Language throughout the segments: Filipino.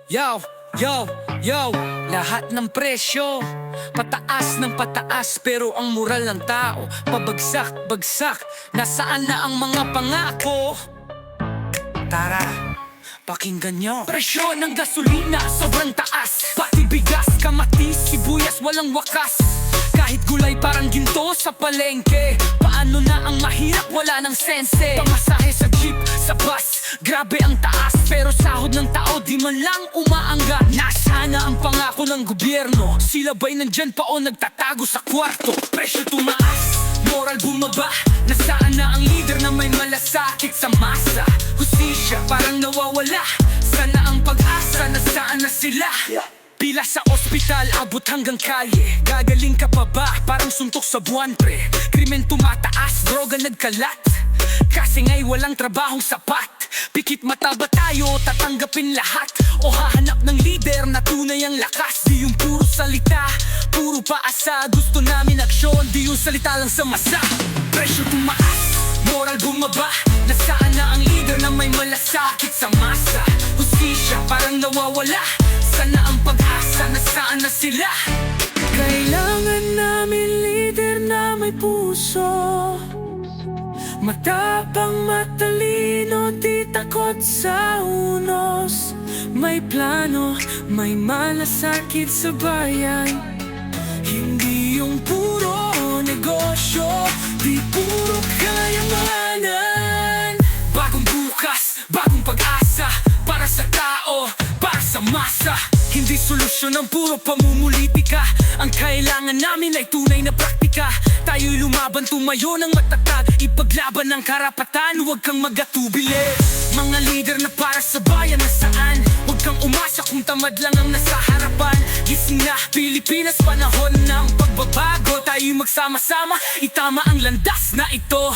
Yo, yo, yo. Lahat ng presyo pataas ng pataas, pero ang moral ng tao pabagsak, bagsak. Nasaan na ang mga pangako? Tara, pakinggan nyo. Presyo ng gasolina sobrang taas, pati bigas, kamatis, sibuyas walang wakas. Kahit gulay parang ginto sa palengke. Paano na ang mahirap, wala ng sense. Pamasahe sa jeep, sa bus, grabe ang taas. Pero sahod ng tao di man lang umaanggat. Nasana ang pangako ng gobyerno? Sila ba'y nandyan pa o nagtatago sa kwarto? Presyo tumaas, moral bumaba. Nasaan na ang leader na may malasakit sa masa? Hustisya parang nawawala. Sana ang pag-asa, nasaan na sila? Pila sa ospital, abot hanggang kalye. Gagaling ka pa ba? Parang suntok sa buwan pre. Krimen tumataas, droga nagkalat. Kasi nga'y walang trabahong sapat. Pikit mata ba tayo, tatanggapin lahat? O hahanap ng leader na tunay ang lakas? Di yung puro salita, puro paasa. Gusto namin aksyon, di yung salita lang sa masa. Presyo tumaas, moral bumaba. Nasaan na ang leader na may malasakit sa masa? Hustisya parang nawawala. Sana ang pag-asa, nasaan na sila? Kailangan namin leader na may puso, matapang, matalino, di takot sa unos. May plano, may malasakit sa bayan. Hindi yung puro negosyo, di puro kayamanan. Bagong bukas, bagong pag-asa, para sa tao, para sa masa. Hindi solusyon ang puro pamumulitika. Ang kailangan namin ay tunay na praktika. Tayo'y lumaban, tumayo ng matatag, ipaglaban ng karapatan, huwag kang magatubili. Mga leader na para sa bayan, nasaan? Huwag kang umasa kung tamad lang ang nasa harapan. Gising na Pilipinas, panahon ng pagbabago. Tayo'y magsama-sama, itama ang landas na ito.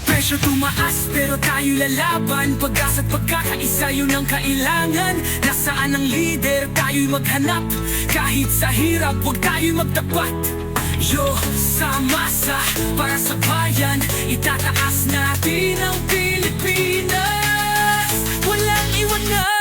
Presyo tumaas pero tayo lalaban. Pag-asa at pagkakaisa yun ang kailangan. Nasaan ang leader? Tayo'y maghanap. Kahit sa hirap, huwag tayo'y magtapat. Yo, sa masa, para sa bayan, itataas natin ang Pilipinas. Walang iwanan.